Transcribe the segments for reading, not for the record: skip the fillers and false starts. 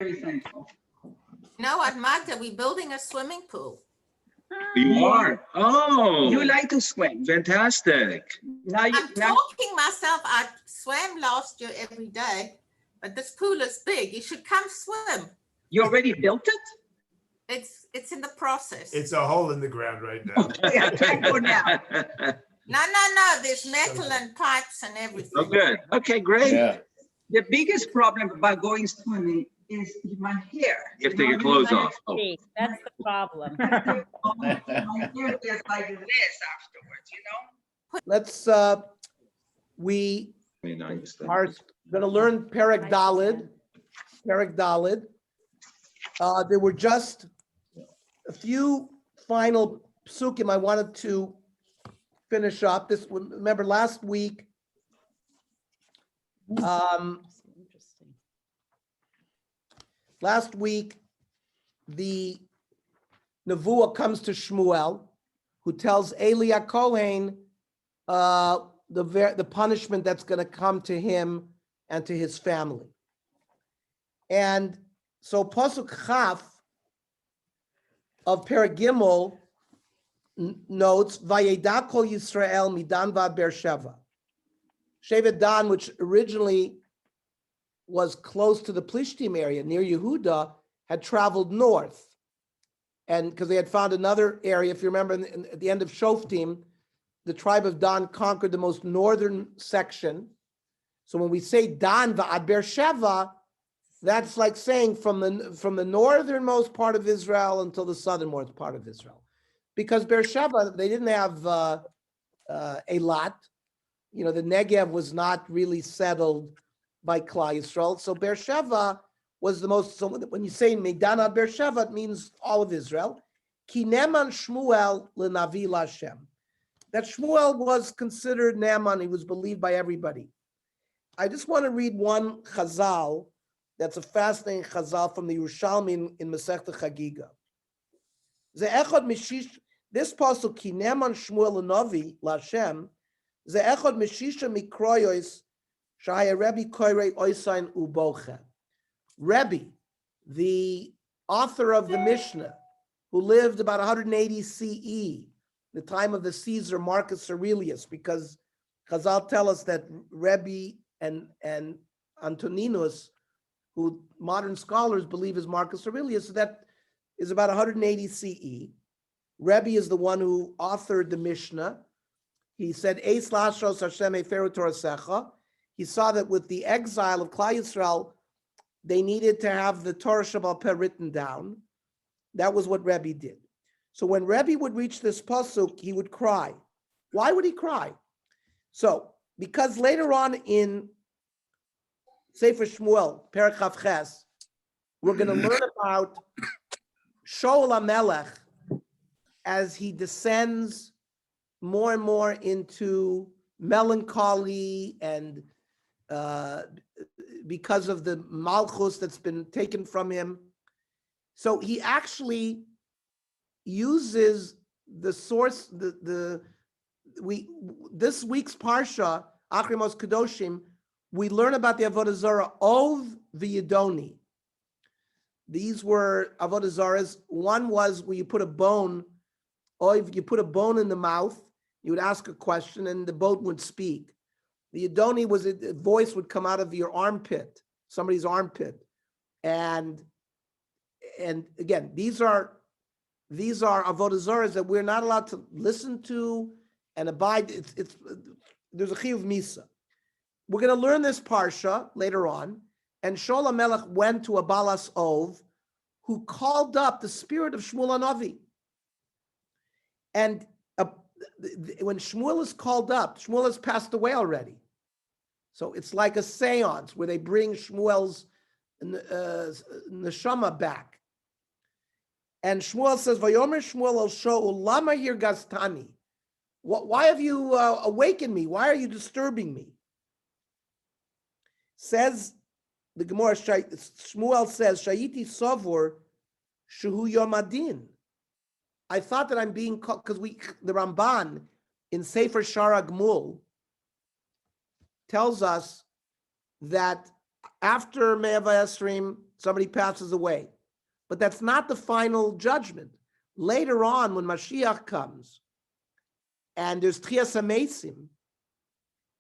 very thankful. No, at Magda, we're building a swimming pool. You are? Oh. You like to swim. Fantastic. Now you I'm talking myself. I swam last year every day, but this pool is big. You should come swim. you already built it? It's in the process. It's a hole in the ground right now. Yeah, I can't go now. No. There's metal and pipes and everything. Oh, good. Okay, great. Yeah. The biggest problem about going swimming is my hair. You have to take your clothes off. Oh. See, that's the problem. My hair is like this afterwards, you know? Let's, we May 9th. are going to learn Perek Dalid. Perek Dalid. There were just a few final psukim I wanted to finish up. This one, remember last week, the Nevuah comes to Shmuel, who tells Eli Kohen the punishment that's going to come to him and to his family. And so Pasuk Chaf of Perek Gimel notes, Vayeda kol Yisrael midan vad Beersheva. Shevet Dan, which originally was close to the Plishtim area near Yehuda, had traveled north. And because they had found another area, if you remember at the end of Shoftim, the tribe of Dan conquered the most northern section. So when we say Dan va'ad Beersheva, that's like saying from the northernmost part of Israel until the southernmost part of Israel. Because Beersheva, they didn't have Eilat. You know, the Negev was not really settled by Klal Yisrael. So Beersheva was the most, so when you say Medan ad Beersheva, it means all of Israel. Ki Neman Shmuel leNavi Lashem. That Shmuel was considered Naaman, he was believed by everybody. I just want to read one chazal, that's a fascinating chazal from the Yerushalmi in Masechta Chagiga. This pasuk, Ki Naaman Shmuel leNavi Lashem, Ze echad mishisha mikroyos shaya Rebbe koirei oisain uboche. Rebbe, the author of the Mishnah, who lived about 180 CE, the time of the Caesar Marcus Aurelius, because Chazal tell us that Rebbe and Antoninus, who modern scholars believe is Marcus Aurelius, so that is about 180 CE. Rebbe is the one who authored the Mishnah. He said, Eis lashos Hashem eferu torasecha. He saw that with the exile of Klal Yisrael, they needed to have the Torah Sheba'al Peh written down. That was what Rebbe did. So when Rebbe would reach this pasuk, he would cry. Why would he cry? So, because later on in Sefer Shmuel, Perek Chaf Ches, we're going to learn about Shaul HaMelech as he descends more and more into melancholy and because of the malchus that's been taken from him. So he actually uses the source, this week's Parsha, Achrimos Kedoshim, we learn about the Avodah Zarah, Ov v'Yedoni. These were Avodah Zarahs. One was where you put a bone, Ov, you put a bone in the mouth, you would ask a question and the bone would speak. The Yedoni was a voice would come out of your armpit, somebody's armpit. And again, these are Avodah Zarahs that we're not allowed to listen to and abide. There's a chiyuv misa. We're going to learn this parsha later on. And Shaul HaMelech went to a Balas Ov who called up the spirit of Shmuel HaNavi. And when Shmuel is called up, Shmuel has passed away already. So it's like a seance where they bring Shmuel's neshama back. And Shmuel says, Vayomer Shmuel el Shaul, lama hirgastani. Why have you awakened me? Why are you disturbing me? Says the Gemara, Shmuel says, Shayiti Sovor Shuhu Yomadin. I thought that I'm being called, because the Ramban in Sefer Shara Gmul tells us that after Me'ava Esrim, somebody passes away. But that's not the final judgment. Later on, when Mashiach comes and there's Tchias HaMeisim,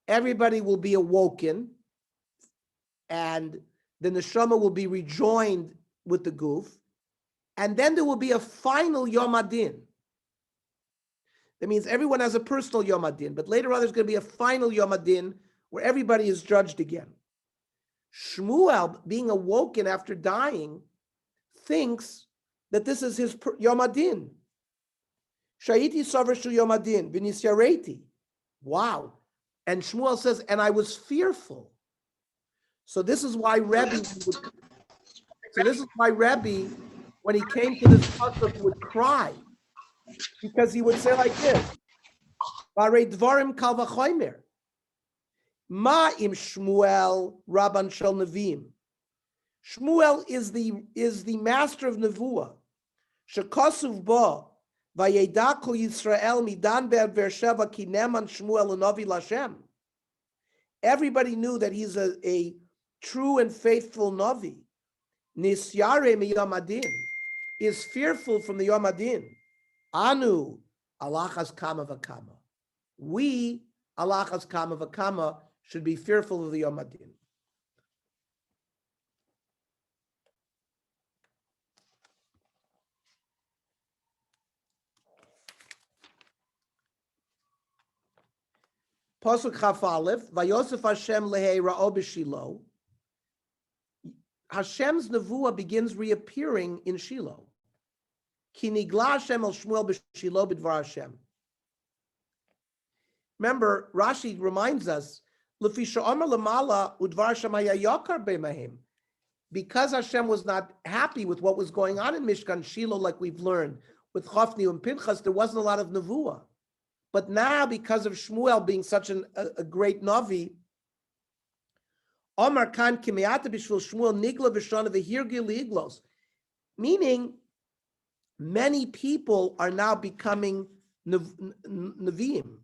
everybody will be awoken and the neshama will be rejoined with the guf, and then there will be a final Yom Adin. That means everyone has a personal Yom Adin, but later on there's going to be a final Yom Adin where everybody is judged again. Shmuel, being awoken after dying, thinks that this is his Yom Adin. Shayiti Savar Shu Yom Adin, V'nisyareti. Wow. And Shmuel says, and I was fearful. So this is why Rebbe, when he came to this pasuk, would cry, because he would say like this: "Varei dvarim kal v'chomer, ma im Shmuel Rabban shel Neviim." Shmuel is the master of nevuah. Shekasuv ba vayeda kol Yisrael midan be'er-sheva ki neman Shmuel unavi l'Hashem. Everybody knew that he's a true and faithful Navi. Nisyare mi Yom Adin, is fearful from the Yom Adin. Anu alachas kama v'kama. We alachas kama v'kama should be fearful of the Yom Adin. Pasuk Chaf Aleph, Vayosef Hashem lehei ra'o b'Shilo. Hashem's nevuah begins reappearing in Shiloh. Ki nigla Hashem el Shmuel b'Shilo b'dvar Hashem. Remember, Rashi reminds us, Lefi she'omer lamala udvar Hashem haya yakar b'mahem. Because Hashem was not happy with what was going on in Mishkan Shiloh, like we've learned, with Chofni and Pinchas, there wasn't a lot of nevuah. But now, because of Shmuel being such a great Navi, Omar Khan Kimeata Bishvil Shmuel Nigla Vishana Vihirgil Iglos, meaning many people are now becoming Nevi'im.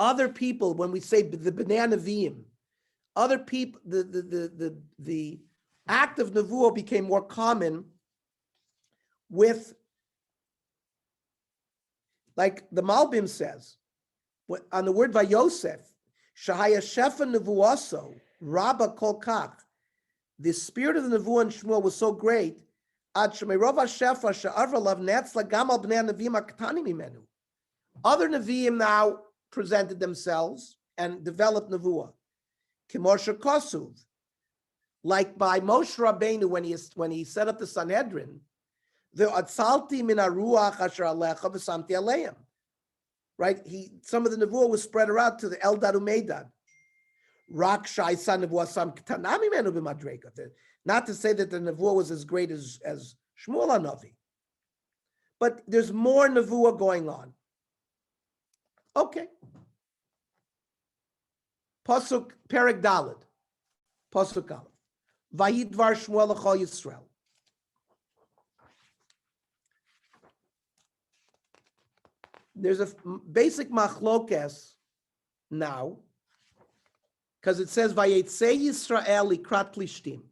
Other people, when we say the B'nai Nevi'im, other people, the act of Nevuah became more common with, like the Malbim says, on the word Vayosef, Shahaya Shefa Nevuaso, Rabba Kol Kach, the spirit of the Nevuah in Shmuel was so great, Ad Shemerova Shefa Sha'arva Lav Netzla Gamal Bnei Nevi'im Aktani Mimenu. Other Nevi'im now presented themselves and developed Nevuah. Kimor Shekosuv, like by Moshe Rabbeinu when he set up the Sanhedrin, the Atzalti min haruach asher alecha v'samti aleim. Right? Some of the nevuah was spread around to the Eldad Umeidad. Rak shaysa nevuah sam k'tanami menu b'madrega. Not to say that the nevuah was as great as Shmuel HaNavi. But there's more nevuah going on. Okay. Pasuk Perek Daled. Pasuk Aleph. Vayidvar Shmuel l'chol Yisrael. There's a basic machlokes now, because it says Vayetze Yisrael likrat plishtim.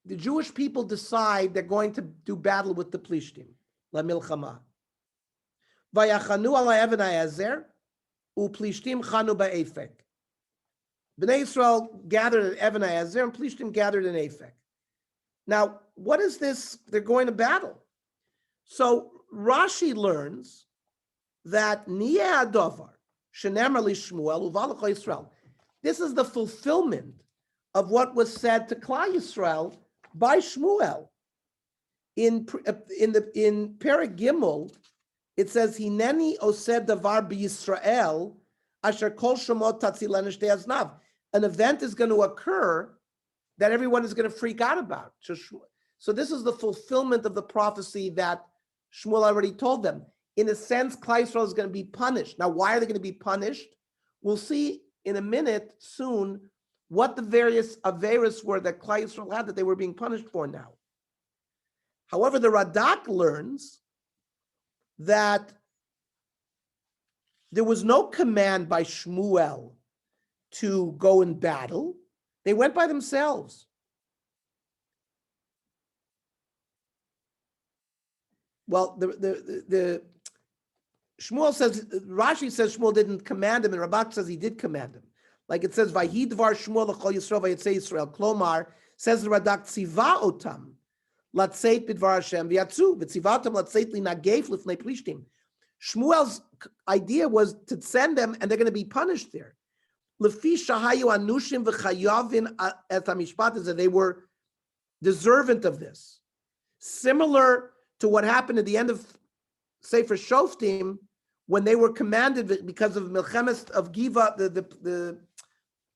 The Jewish people decide they're going to do battle with the plishtim, la milchama. Vayachanu ala even haezer uplishtim chanu ba'efek. Bnei Yisrael gathered at even haezer and plishtim gathered in Efek. Now, what is this? They're going to battle. So Rashi learns that Niyeh Adovar Shenemar li Shmuel uvalach Yisrael. This is the fulfillment of what was said to Klal Yisrael by Shmuel. In Perek Gimel, it says Hineni osed davar b'Yisrael asher kol shemot tatzilenu shtei aznav. An event is going to occur that everyone is going to freak out about. So this is the fulfillment of the prophecy that Shmuel already told them. In a sense, Klal Yisrael is going to be punished. Now, why are they going to be punished? We'll see in a minute soon what the various averos were that Klal Yisrael had that they were being punished for now. However, the Radak learns that there was no command by Shmuel to go in battle, They went by themselves. Well, the Shmuel says, Rashi says Shmuel didn't command him, and Rabbah says he did command him. Like it says, Vayidvar Shmuel l'chol Yisrael vayetze Yisrael. Klomar, says the Radak, tziva otam, latzeit bidvar Hashem v'yatzu, v'tziva otam latzeit linagef lifnei plishtim. Shmuel's idea was to send them, and they're going to be punished there. Lefi shahayu anushim v'chayavin et hamishpat, is that they were deserving of this. Similar to what happened at the end of Sefer Shoftim, when they were commanded because of Milchemes of Giva, the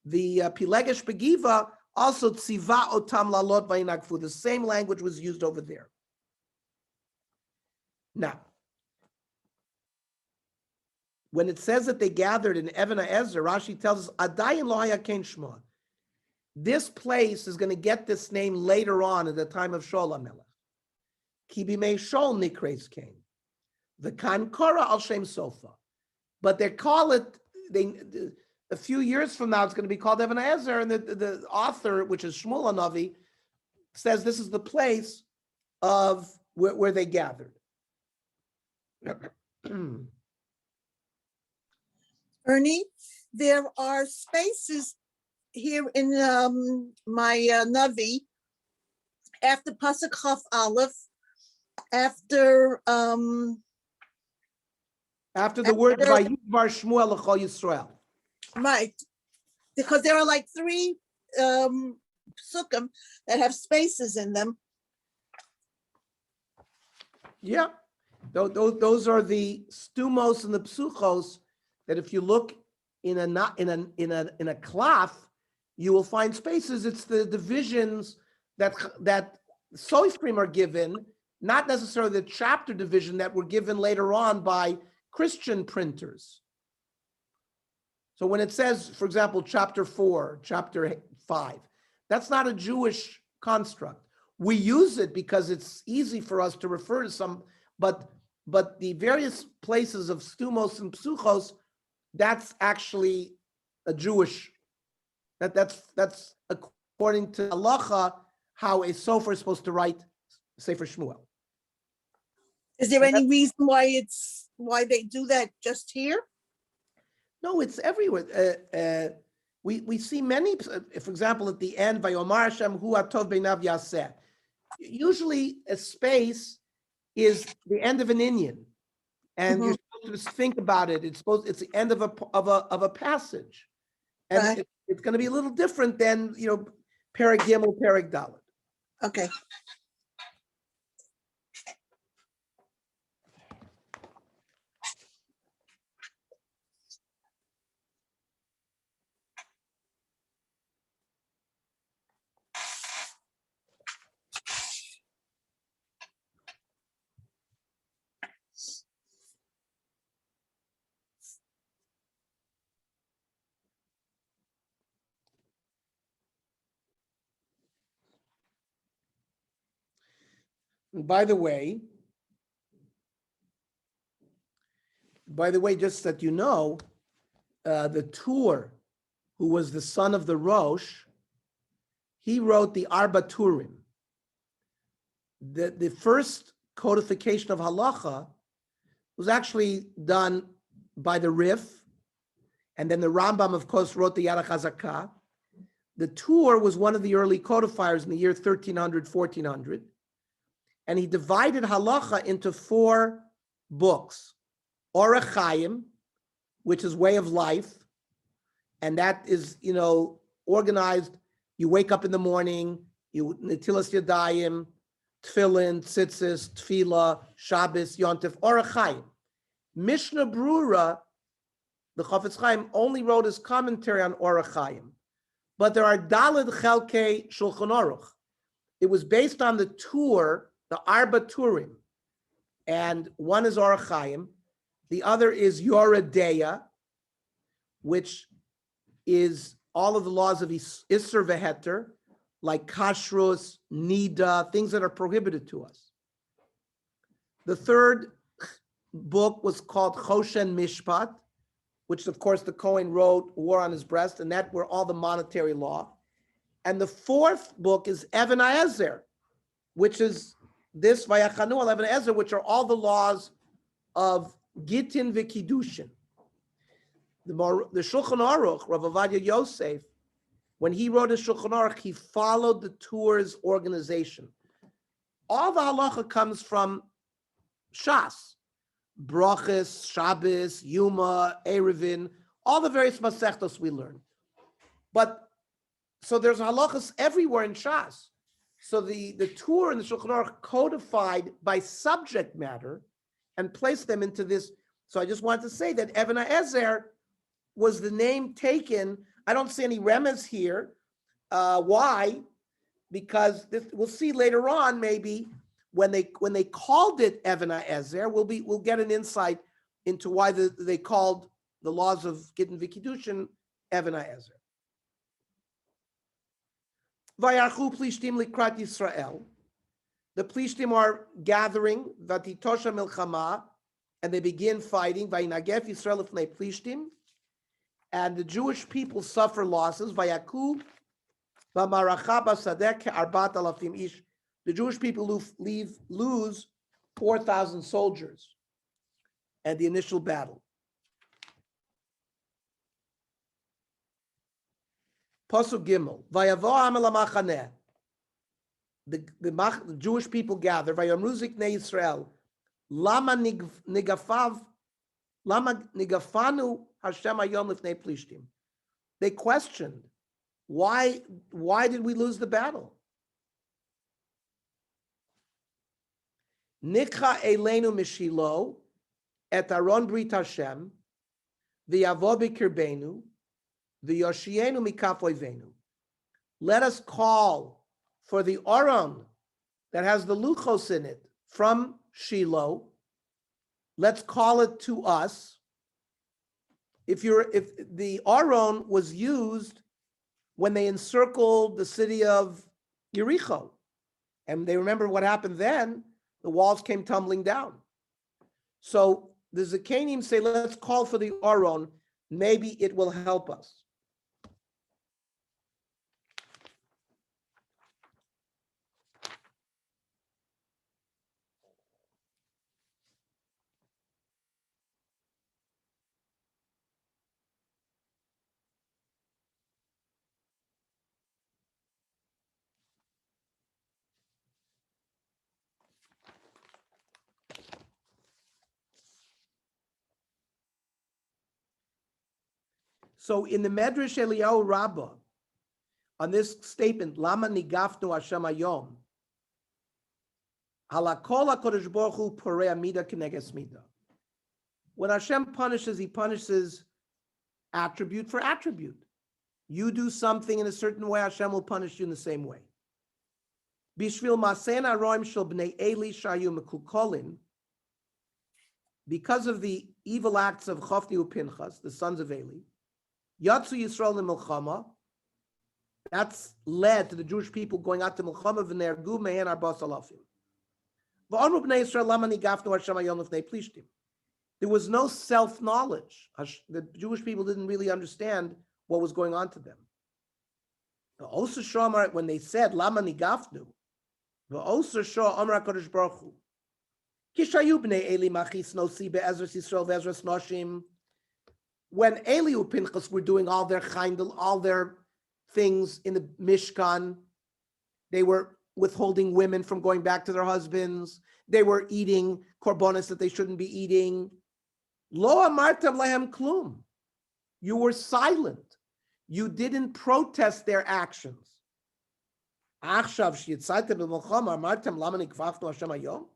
Pilegesh Begiva, also Tziva Otam Lalot Vayinagfu. The same language was used over there. Now, when it says that they gathered in Even HaEzer, Rashi tells us, Adayin lo haya ken shma. This place is going to get this name later on at the time of Shaul HaMelech. Ki bimei Shaul nikres came. The Kankora al Shem Sofa. But they call it, a few years from now, it's going to be called Even HaEzer, and the author, which is Shmuel HaNavi, says this is the place of where they gathered. Ernie, there are spaces here in my Navi after Pasuk Chaf Aleph, after the word Vayidvar Shmuel l'chol Yisrael. right, because there are like 3 psukim that have spaces in them. Yeah, those are the stumos and the psuchos that if you look in a klaf, you will find spaces. It's the divisions that soifrim are given, not necessarily the chapter division that were given later on by Christian printers. So when it says, for example, chapter 4, chapter 5, that's not a Jewish construct. We use it because it's easy for us to refer to some, but the various places of stumos and psuchos, that's actually a Jewish, that's according to halacha, how a sofer is supposed to write Sefer Shmuel. Is there any reason why they do that just here? No, it's everywhere. We see many, for example, at the end, Vayomar Hashem hu atov beinav yaseh. Usually a space is the end of an inyan, and you're supposed to think about it. It's the end of a passage, and Right. it's going to be a little different than Perek Gimel, Perek Dalet. Okay. And by the way, just that you know, the Tur, who was the son of the Rosh, he wrote the Arba Turim. The first codification of halacha was actually done by the Rif, and then the Rambam, of course, wrote the Yad HaChazakah. The Tur was one of the early codifiers in the year 1300, 1400, and he divided halacha into 4 books. Orach Chaim, which is way of life, and that is, organized. You wake up in the morning, you netilas yadayim, tefillin, tzitzis, tefillah, Shabbos, Yontif, Orach Chaim. Mishnah Brura, the Chafetz Chaim, only wrote his commentary on Orach Chaim, but there are Daled Chelkei Shulchan Aruch. It was based on the Tur, the Arba Turim, and one is Orach Chaim, the other is Yoredeya, which is all of the laws of Isser Veheter, like Kashrus, Nida, things that are prohibited to us. The third book was called Choshen Mishpat, which of course the Kohen wrote, wore on his breast, and that were all the monetary law. And the fourth book is Even HaEzer, which is this Vayachanu al Even HaEzer, which are all the laws of Gittin v'Kiddushin. The Shulchan Aruch, Rav Ovadia Yosef, when he wrote his Shulchan Aruch, he followed the Tour's organization. All the halacha comes from Shas, Brachas, Shabbos, Yuma, Erevin, all the various Masechtos we learn. But so there's halachas everywhere in Shas. So the Tour and the Shulchan Aruch codified by subject matter and placed them into this. So I just wanted to say that Even HaEzer was the name taken. I don't see any remez here. Why? Because we'll see later on, maybe when they called it Even HaEzer, we'll get an insight into why they called the laws of Gittin v'Kiddushin Even HaEzer. Vayarchu Plishtim likrat Yisrael. The Plishtim are gathering, Vatitosha milchama, and they begin fighting. Vayinagef Yisrael lifnei Plishtim, and the Jewish people suffer losses. Vayaku b'maracha b'sadeh ke'arbat alafim ish. The Jewish people lose 4,000 soldiers at the initial battle. Pasuk Gimel, Vayavo Amel HaMachaneh. The Jewish people gather. Vayomru Ziknei Yisrael, Lama nigafanu Hashem hayom lifnei Plishtim. They questioned, why did we lose the battle? Nikha Eleinu Mishilo et Aron Brit Hashem v'yavo b'kirbeinu v'yoshienu mikaf oivenu. Let us call for the Aron that has the luchos in it from Shiloh. Let's call it to us. If the Aron was used when they encircled the city of Yericho, and they remember what happened then, the walls came tumbling down. So the Zakanim say, let's call for the Aron, maybe it will help us. So in the Medrash Eliyahu Rabbah, on this statement, Lama nigafnu Hashem hayom, halakol HaKadosh Baruch Hu porei amida k'neges mida. When Hashem punishes, he punishes attribute for attribute. You do something in a certain way, Hashem will punish you in the same way. Bishvil masen haroim shel bnei Eli shayu mekukolin, because of the evil acts of Chofni uPinchas, the sons of Eli, Yatsu Yisrael Milchama, that's led to the Jewish people going out to Milchama v'nergu mehen arbas alafim. V'amru bnei Yisrael lama nigafnu Hashem hayom lifnei Plishtim. There was no self-knowledge. The Jewish people didn't really understand what was going on to them. V'oser shomar, when they said lama nigafnu, v'oser shor amar HaKadosh Baruch Hu, kishayu bnei Eli machis nosi be'ezras Yisrael ve'ezras noshim. When Eli and Pinchas were doing all their things in the Mishkan, they were withholding women from going back to their husbands. They were eating korbanos that they shouldn't be eating. Lo amartem lahem klum. You were silent. You didn't protest their actions. Achshav shiyitzaytem b'milchama amartem lama nikvafnu Hashem hayom.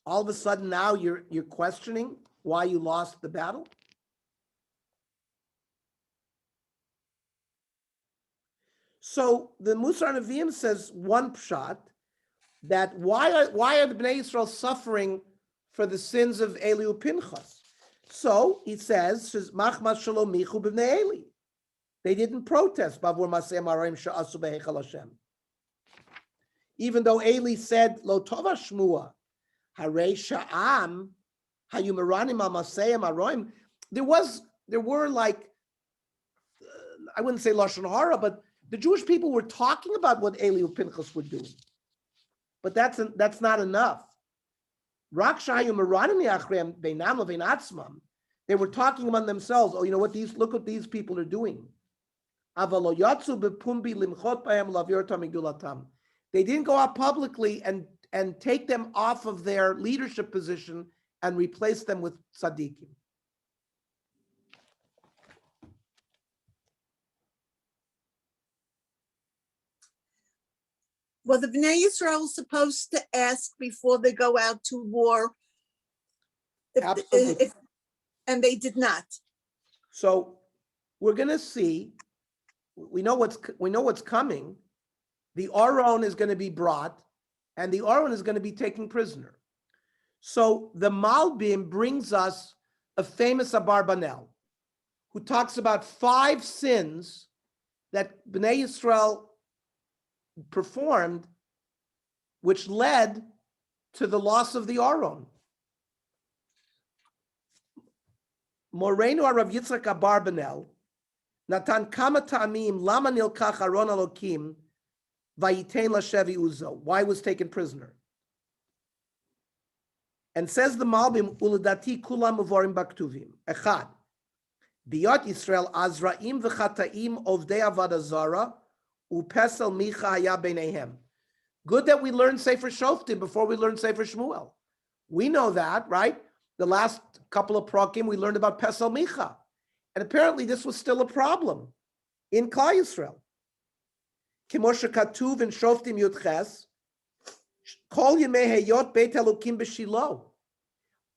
All of a sudden now you're questioning why you lost the battle. So the Musar Nevi'im says one pshat, that why are the Bnei Yisrael suffering for the sins of Eli and Pinchas? So he says, Machmas Shalom Michu b'Bnei Eli. They didn't protest bavur maseh maraim she'asu b'heichal Hashem. Even though Eli said Lo tova shmua, harei sha'am hayu meranim al maseh maraim. There were like, I wouldn't say lashon hara, but The Jewish people were talking about what Eli and Pinchas were doing, but that's not enough. They were talking among themselves. Oh, you know what? Look what these people are doing. They didn't go out publicly and take them off of their leadership position and replace them with tzaddikim. Well, the Bnei Yisrael is supposed to ask before they go out to war. Absolutely. And they did not. So we're going to see. We know what's coming. The Aron is going to be brought, and the Aron is going to be taken prisoner. So the Malbim brings us a famous Abarbanel, who talks about 5 sins that Bnei Yisrael performed, which led to the loss of the Aron. Morenu Rav Yitzchak Abarbanel Natan kama ta'amim lama nilkach Aron Elokim vayitein lashevi uzo. Why was taken prisoner? And says the Malbim uladati kulam uvorim baktuvim. Echad biyot Yisrael azraim v'chataim ovdei avodah zara upesel micha haya beinehem. Good that we learned Sefer Shoftim before we learned Sefer Shmuel. We know that, right? The last couple of prakim we learned about Pesel Micha. And apparently this was still a problem in Klal Yisrael. Kimosha Katuv in Shoftim Yudches, Kol Yemei Heyot Beit Elokim b'Shilo.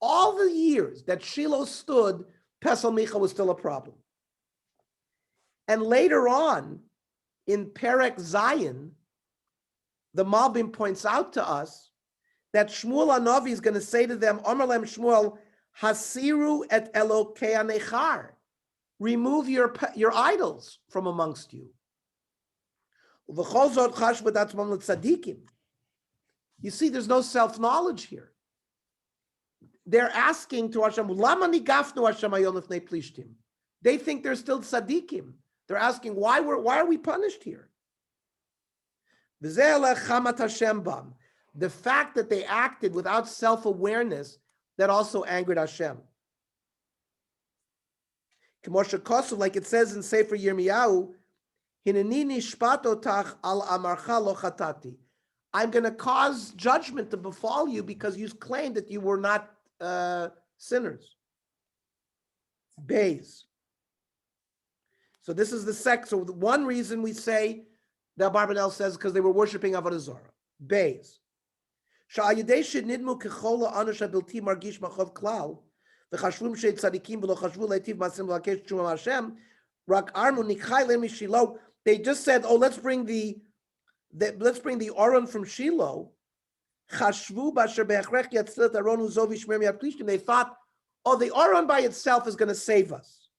All the years that Shiloh stood, Pesel Micha was still a problem. And later on, in Perek Zion, the Malbim points out to us that Shmuel Hanavi is going to say to them, Omer Lem Shmuel, Hasiru et Elokei Anechar. Remove your idols from amongst you. You see, there's no self-knowledge here. They're asking to Hashem, they think they're still tzaddikim. They're asking, why are we punished here? The fact that they acted without self-awareness, that also angered Hashem. Like it says in Sefer Yirmiyahu, I'm going to cause judgment to befall you because you claimed that you were not sinners. Bays. So this is the So one reason we say, the Abarbanel says, because they were worshiping Avodah Zarah. Bays. They just said, oh, let's bring the Aron from Shiloh. They thought, oh, the Aron by itself is going to save us.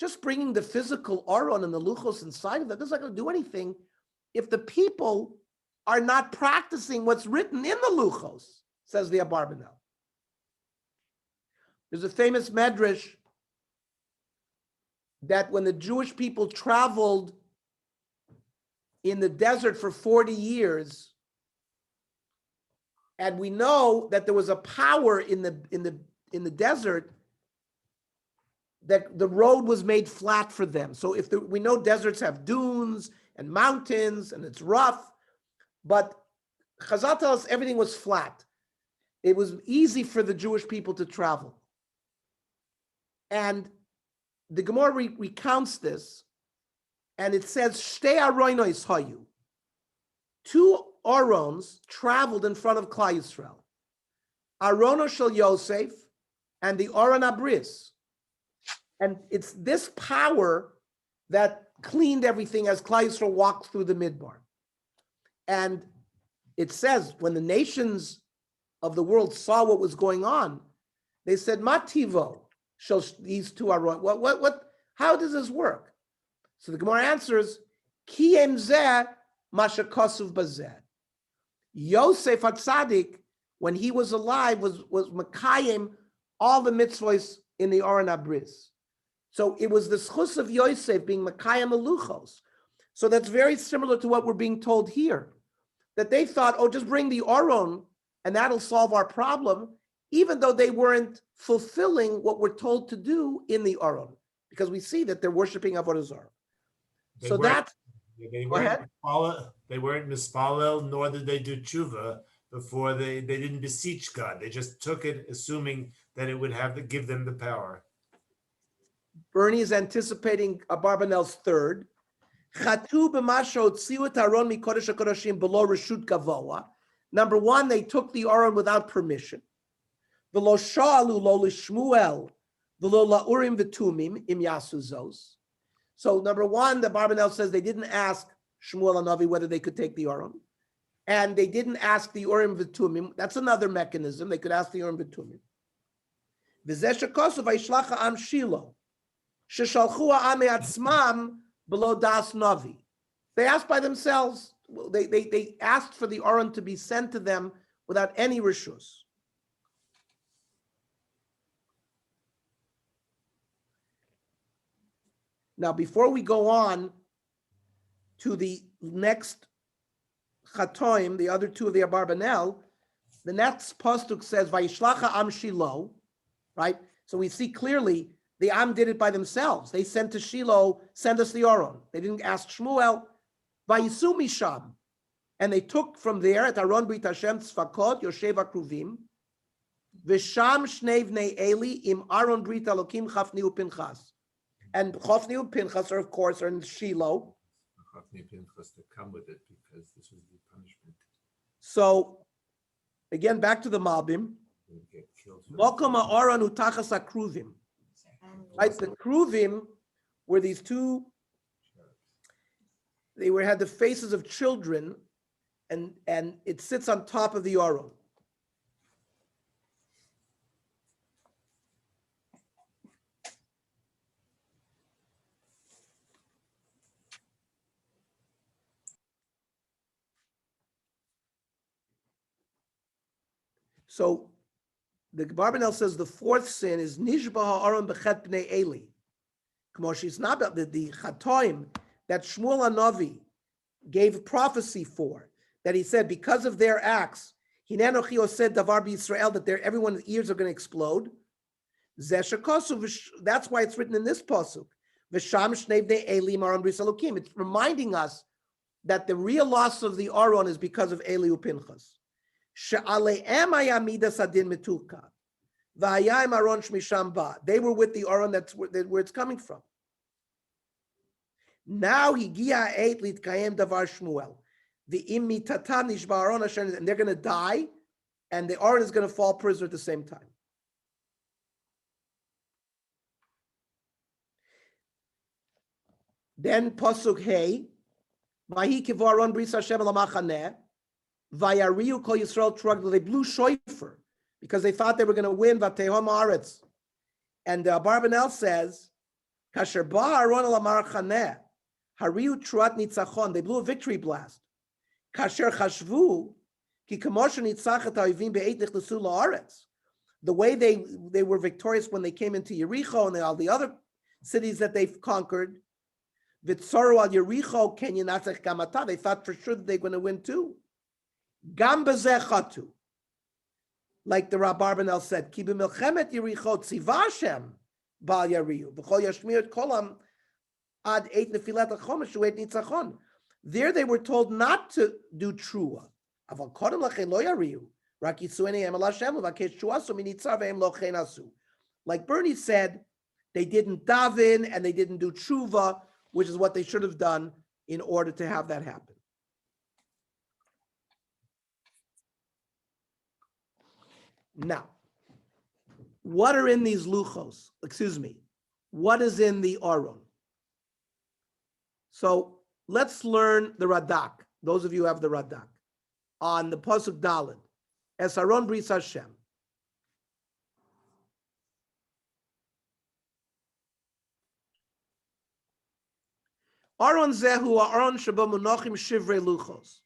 Just bringing the physical Aron and the luchos inside of that, that's not going to do anything if the people are not practicing what's written in the luchos, says the Abarbanel. There's a famous medrash that when the Jewish people traveled in the desert for 40 years, and we know that there was a power in the desert, that the road was made flat for them. So we know deserts have dunes and mountains and it's rough, but Chazal tells us everything was flat. It was easy for the Jewish people to travel. And the Gemara recounts this, and it says, Shtei Aronos hayu. 2 Arons traveled in front of Klal Yisrael. Arono shel Yosef and the Aron Abris. And it's this power that cleaned everything as Klal Yisrael walked through the Midbar. And it says, when the nations of the world saw what was going on, they said, Mativo, these 2 are how does this work? So the Gemara answers, Ki em zeh masha kosuv bazeh. Yosef HaTzadik, when he was alive, was Makayim all the mitzvahs in the Aron HaBris. So it was the schus of Yosef being Makayim Meluchos. So that's very similar to what we're being told here, that they thought, oh, just bring the Aron and that'll solve our problem, even though they weren't fulfilling what we're told to do in the Aron, because we see that they're worshiping Avodah Zarah. So that's, they go ahead. weren't mispalel, nor did they do tshuva before they didn't beseech God. They just took it, assuming that it would give them the power. Bernie is anticipating Abarbanel's third. Number one, they took the Aron without permission. So number one, the Barbanel says they didn't ask Shmuel and Navi whether they could take the Aron. And they didn't ask the Urim V'Tumim. That's another mechanism. They could ask the Urim V'Tumim. V'zeh shekosov v'yishlach ha'am Shilo. Sheshalchu ha'am me'atzmam below das Navi. They asked by themselves. They asked for the Aron to be sent to them without any rishus. Now, before we go on to the next Chatoim, the other two of the Abarbanel, the next pasuk says, "Vayishlach ha'am Shilo," right? So we see clearly the Am did it by themselves. They sent to Shiloh, send us the Aron. They didn't ask Shmuel. Vayisu misham, and they took from there at Aron Brit Hashem Tzvakot Yoshev Akruvim, v'sham shnei vnei Eli im Aron Brit Elokim Chafni uPinchas, and Chafni uPinchas are of course in Shiloh. To come with it because this was the punishment. So again, back to the Malbim. Mokom ha'aron utachas hakruvim. Right, the kruvim were these two. They had the faces of children, and it sits on top of the Aron. So the Barbanel says the fourth sin is Nishba ha'aron b'chet b'nei Eli. K'mosh is not the Chatoim that Shmuel HaNavi gave prophecy for, that he said because of their acts, Hinenochi said Davar b'Yisrael, that everyone's ears are going to explode. That's why it's written in this pasuk. V'sham shnei b'nei Eli Aron bris Elokim. It's reminding us that the real loss of the Aron is because of Eli uPinchas. They were with the Aron, that's where it's coming from. Now and they're going to die, and the Aron is going to fall prisoner at the same time. Then pasuk hey, vahi kivu Aron bris Hashem lamachaneh. Vayariu kol Yisrael trugla. They blew shofar because they thought they were going to win Vatehom Aretz. And Barbanel says, Kasher ba Aron al Amar Chaneh, Hariu truat nitzachon. They blew a victory blast. Kasher chashvu ki kamosha nitzachet ha'ivim be'eit nichnasu la'aretz. The way they were victorious when they came into Yericho and all the other cities that they've conquered. Vitzoru al Yericho ken yinatzech gamata. They thought for sure that they're going to win too. Gam bezechatu, like the Rab Barbanel said, ki b'milchemet Yericho tziva Hashem ba'al yariu v'chol yashmir et kolam ad eit nefilat hachomesh u'eit nitzachon. There they were told not to do trua. Aval kodem lachen lo yariu rak yitzu einayim el Hashem u'vakesh shuasu minitzav ve'em lo chen asu. Like Bernie said, they didn't daven and they didn't do tshuva, which is what they should have done in order to have that happen. Now, what are in these luchos? Excuse me. What is in the Aron? So let's learn the Radak. Those of you who have the Radak on the pasuk Daled. Es Aron bris Hashem. Aron zehu Aron sheba munachim shivrei luchos.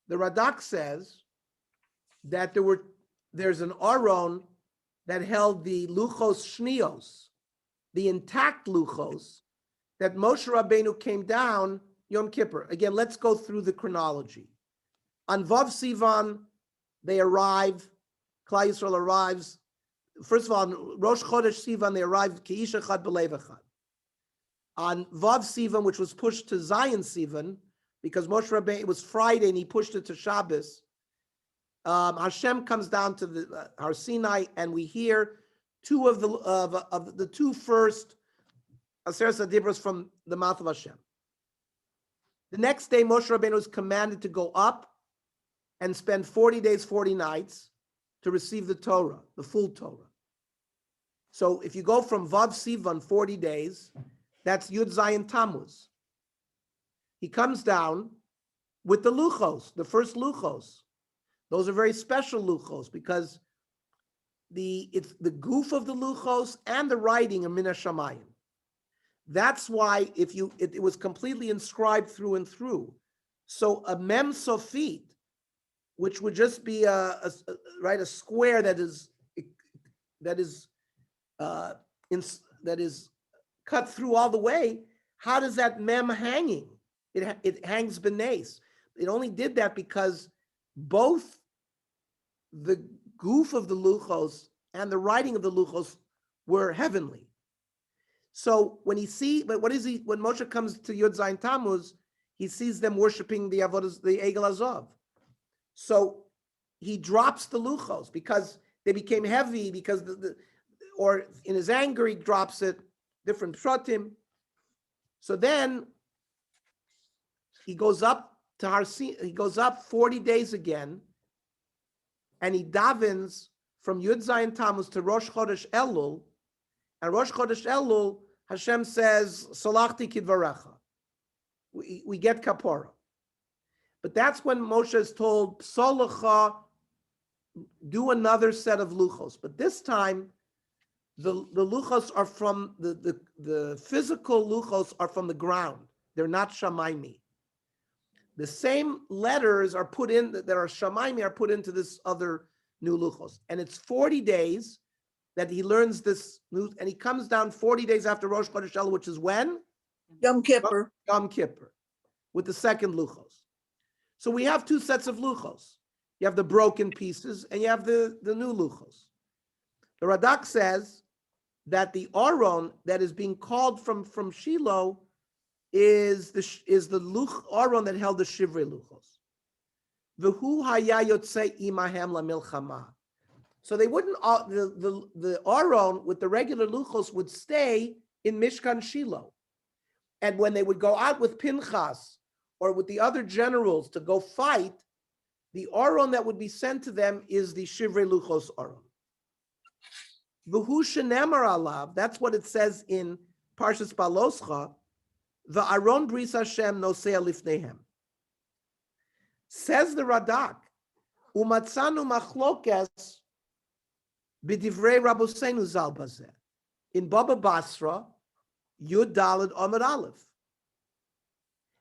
the Radak says that there's an Aron that held the Luchos Shnios, the intact Luchos, that Moshe Rabbeinu came down Yom Kippur. Again, let's go through the chronology. On Vav Sivan, they arrive, Klal Yisrael arrives. First of all, on Rosh Chodesh Sivan, they arrived K'ish Echad B'Lev Echad. On Vav Sivan, which was pushed to Zion Sivan, because Moshe Rabbeinu, it was Friday and he pushed it to Shabbos, Hashem comes down to the Har Sinai, and we hear two of the two first Aseret Dibros from the mouth of Hashem. The next day, Moshe Rabbeinu was commanded to go up and spend 40 days, 40 nights to receive the Torah, the full Torah. So if you go from Vav Sivan, 40 days, that's Yud Zayin Tammuz. He comes down with the Luchos, the first Luchos. Those are very special Luchos because it's the goof of the Luchos and the writing of Min HaShamayim. That's why it was completely inscribed through and through. So a Mem Sofit, which would just be a square that is cut through all the way. How does that Mem hanging? It hangs beneath. It only did that because both the goof of the Luchos and the writing of the Luchos were heavenly. So when when Moshe comes to Yud Zayin Tammuz, he sees them worshiping the Avodas, the Egel Azov. So he drops the Luchos because they became heavy, because or in his anger he drops it, different pshatim. So then he goes up to Har Sinai, he goes up 40 days again, and he davens from Yud Zayin Tammuz to Rosh Chodesh Elul, and Rosh Chodesh Elul, Hashem says, Salachti kidvarecha. We get kapora. But that's when Moshe is told, Psolacha, do another set of luchos. But this time, the luchos are from, the physical luchos are from the ground. They're not shamaymi. The same letters are put in, that are shamaymi, are put into this other new luchos. And it's 40 days that he learns this new, and he comes down 40 days after Rosh Chodesh Elul, which is when? Yom Kippur. Yom Kippur, with the second luchos. So we have two sets of luchos. You have the broken pieces, and you have the new luchos. The Radak says that the Aron that is being called from Shiloh is the luch Aron that held the Shivrei luchos. V'hu haya yotzei imahem lamilchama. So they wouldn't, the Aron with the regular luchos would stay in Mishkan Shiloh. And when they would go out with Pinchas or with the other generals to go fight, the Aron that would be sent to them is the Shivrei Luchos Aron. V'hu shenemar alav, that's what it says in Parshas Baloscha, the Aron bris Hashem nosea lifnehem. Says the Radak, umatzanu machlokes b'divrei Rabosenu zal bazeh. In Baba Basra, Yud Daled Amud Aleph.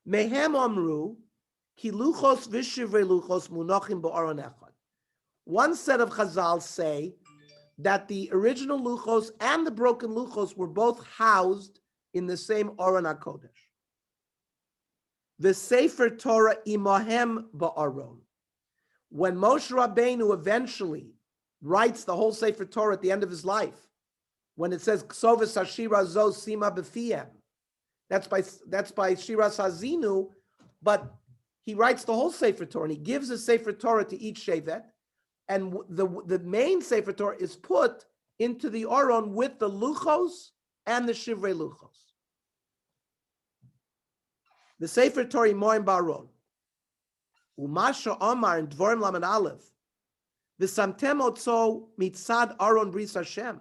Mehem Amru, ki luchos v'shivrei luchos munachim ba'aron echad. One set of Chazal say that the original luchos and the broken luchos were both housed in the same Aron HaKodesh. The Sefer Torah imahem ba'aron. When Moshe Rabbeinu eventually writes the whole Sefer Torah at the end of his life, when it says Ksovas Hashira Zo Sima B'Fiem, that's by Shiras Hazinu, but he writes the whole Sefer Torah and he gives a Sefer Torah to each Shevet, and the main Sefer Torah is put into the Aron with the Luchos and the Shivrei Luchos. The Sefer Torah Moim Baron, Umasha Omar and Dvorim Lamed Aleph, V'samtem otzo mitzad Aron bris Hashem.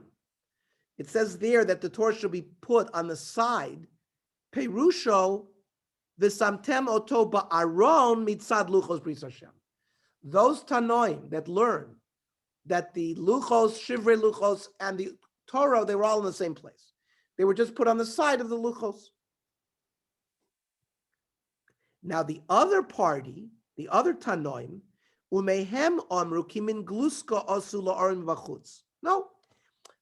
It says there that the Torah should be put on the side. Perusho v'samtem oto ba'aron mitzad luchos bris Hashem. Those Tanoim that learn that the luchos, shivrei luchos, and the Torah, they were all in the same place. They were just put on the side of the luchos. Now the other party The other Tanoim, umehem amru kimin gluska asu la'aron v'chutz. No,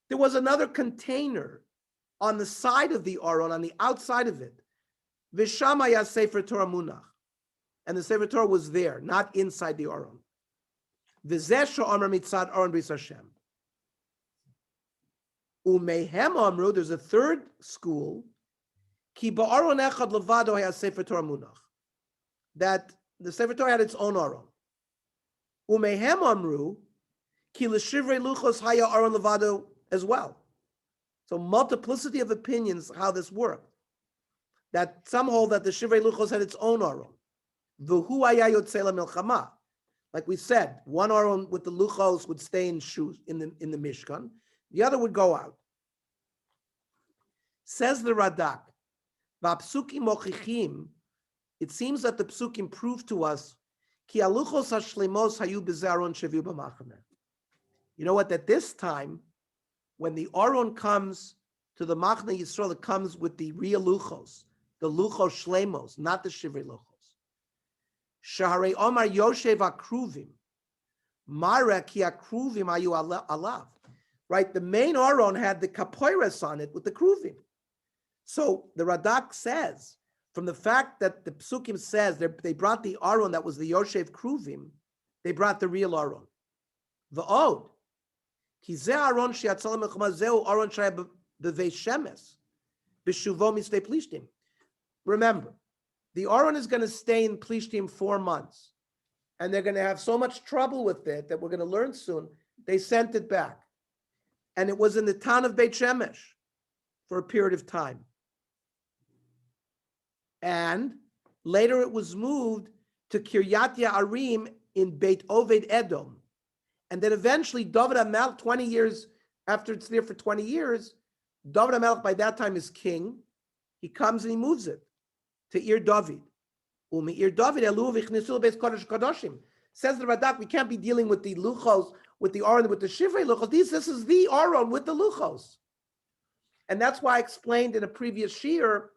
there was another container on the side of the aron, on the outside of it. Vishamaya Sefer Torah munach. And the Sefer Torah was there, not inside the aron. V'zeh amar mitzad aron b'ris Hashem. Umehem amru, there's a third school, ki ba'aron echad levado has Sefer Torah munach. That the Sefer Torah had its own aron. Umehem amru, ki l'shivrei luchos haya aron levado as well. So multiplicity of opinions how this worked. That some hold that the Shivrei Luchos had its own aron. V'hu haya yotzei milchama. Like we said, one aron with the Luchos would stay in shoes in the Mishkan. The other would go out. Says the Radak, v'apsukim mochichim. It seems that the psukim prove to us ki aluchos hashlemos hayu b'zeh aron sheviu b'machaneh. You know what? At this time, when the aron comes to the Machne Yisrael, it comes with the real luchos, the luchos shlemos, not the shivrei luchos. Shaharei Omar Yoshev Akruvim, Mara ki Akruvim ayu alav. Right, the main aron had the kapoiras on it with the kruvim. So the Radak says, from the fact that the Psukim says they brought the aron that was the Yoshev kruvim, they brought the real aron. The od. Remember, the aron is going to stay in Plishtim 4 months, and they're going to have so much trouble with it that we're going to learn soon. They sent it back, and it was in the town of Beit Shemesh for a period of time, and later it was moved to Kiryat Ye'arim in Beit Oved Edom. And then eventually, David HaMelech, 20 years after it's there for 20 years, David HaMelech by that time is king. He comes and he moves it to Ir David. Ir David says the Radak, we can't be dealing with the luchos, with the aron, with the shivrei luchos. This is the aron with the luchos. And that's why I explained in a previous shiur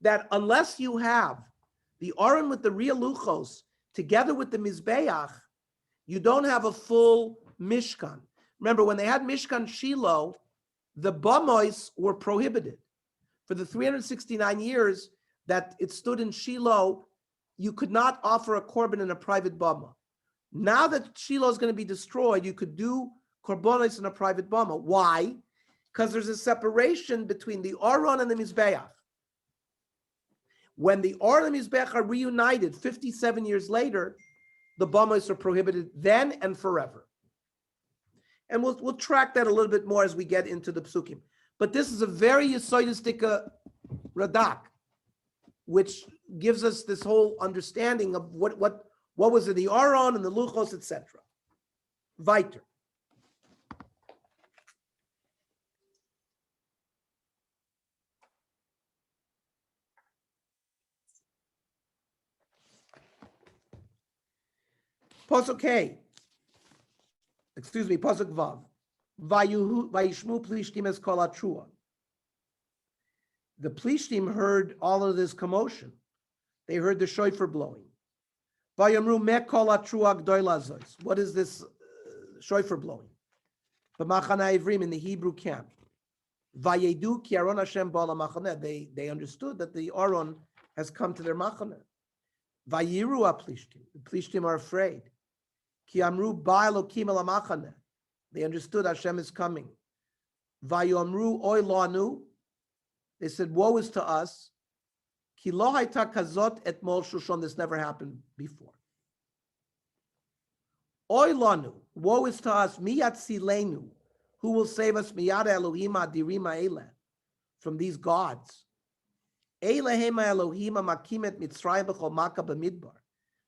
that unless you have the aron with the real luchos together with the mizbeach, you don't have a full Mishkan. Remember, when they had Mishkan Shiloh, the Bamois were prohibited. For the 369 years that it stood in Shiloh, you could not offer a korban in a private Bama. Now that Shiloh is going to be destroyed, you could do korbanos in a private Bama. Why? Because there's a separation between the Aron and the Mizbeach. When the Aron and the Mizbeach are reunited 57 years later, the Bamas are prohibited then and forever. And we'll track that a little bit more as we get into the Psukim. But this is a very Yesodistic Radak, which gives us this whole understanding of what was in the Aron and the Luchos, etc. Weiter. Pasuk Hey. Pasuk Vav. Vayishmu Plishtim es kol hatrua. The Plishtim heard all of this commotion. They heard the shofar blowing. Vayamru me kol hatrua gdoila zos. What is this shofar blowing? B'machana Ivrim, in the Hebrew camp. Vayedu ki Aron Hashem ba'al ha'machaneh. They understood that the Aron has come to their machaneh. Vayiru ha-Plishtim. The Plishtim are afraid. Ki amru ba Elokim el ha'machaneh. They understood Hashem is coming. Vayomru oy lanu. They said, woe is to us. Ki lo hayta kazot etmol shushon. This never happened before. Oy lanu. Woe is to us. Mi yatzilenu. Who will save us? Miyad Elohim adirim ha'eleh. From these gods. Elohim Elohim makimet Mitzrayim b'chol maka b'midbar.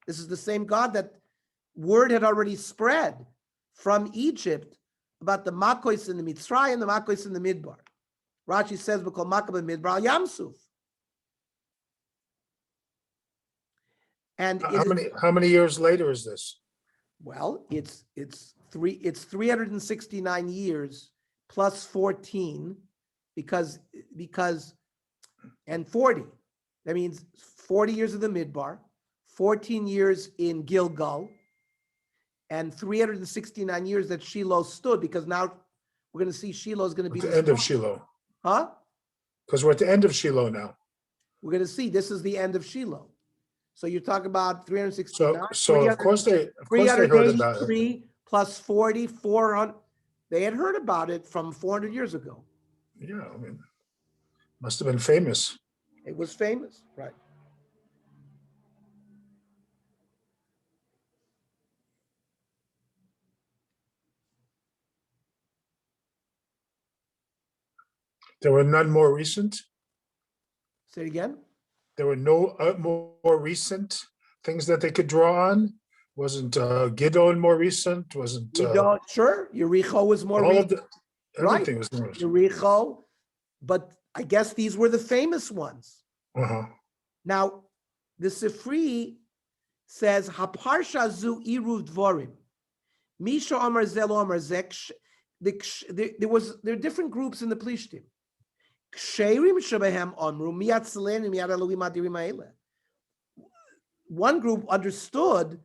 This is the same God that word had already spread from Egypt about the Makois in the Mitzrayim, the Makois in the Midbar. Rashi says, "B'kol Makab Midbar Yamsuf." And how many years later is this? Well, it's 369 years plus 14 because and 40. That means 40 years of the Midbar, 14 years in Gilgal, and 369 years that Shiloh stood, because now we're going to see Shiloh is going to be At the end of Shiloh, Huh? because we're at the end of Shiloh now. We're going to see this is the end of Shiloh. So you're talking about 369. So of course they heard about it. 383 plus 40, 400. They had heard about it from 400 years ago. Yeah, I mean, must have been famous. It was famous, right? There were none more recent. Say it again. There were no more recent things that they could draw on. Wasn't Gidon more recent? Wasn't You don't, sure, Yericho was more all of recent. the Right. everything was more recent? Yericho, but I guess these were the famous ones. Uh-huh. Now, the Sifri says, Haparsha zu iru dvorim. Misha Amar Zelo Amar Zek. There are different groups in the Plishtim. Ksherim Shebehem Amru Miyat Seleni Miyat Elohim Adirim Ha'ele. One group understood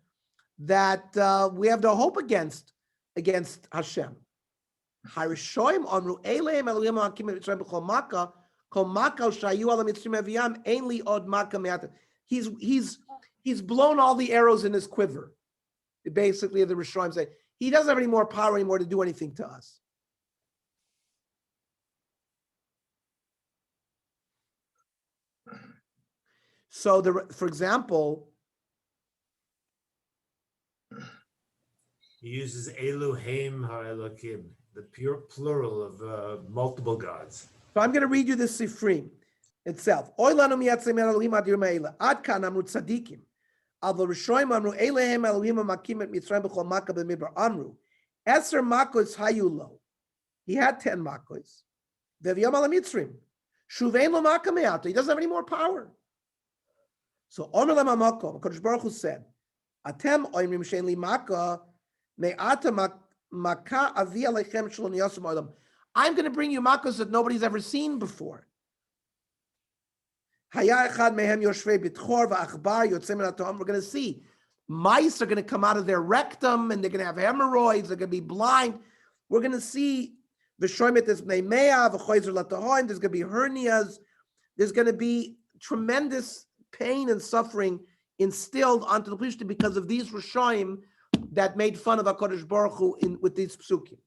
that we have no hope against Hashem. Harishoim Amru Eleim Elohim Hakim Mitzrayim B'Chol Makkah Kol Makkah Shayu Ala Mitzrayim Eviyam Ein Li Od Makkah Me'ata. He's blown all the arrows in his quiver. Basically, the Rishonim say he doesn't have any more power anymore to do anything to us. So, for example, He uses Elohim ha'elokim, the pure plural of multiple gods. so I'm going to read you the Sifrim itself. Oy lanu miyatzim Elohim adir me'ela. Ad kan amru tzadikim. Avo rishoim amru Elohim Elohim ha'makim et Mitzrayim b'chol makkah b'midbar amru. Eser makos hayulo. He had 10 makos. V'viyam ala Mitzrayim. Shuvein lo makkah me'ata. He doesn't have any more power. So Omer lema makom. Kodesh Baruch Hu said, Atem oimrim shein li makkah me'ata makkah avi alechem shelo niyasum olam. I'm going to bring you makkos that nobody's ever seen before. We're going to see mice are going to come out of their rectum and they're going to have hemorrhoids. They're going to be blind. We're going to see there's going to be hernias. There's going to be tremendous pain and suffering instilled onto the Plishtim because of these Rishonim that made fun of HaKadosh Baruch Hu with these psukim.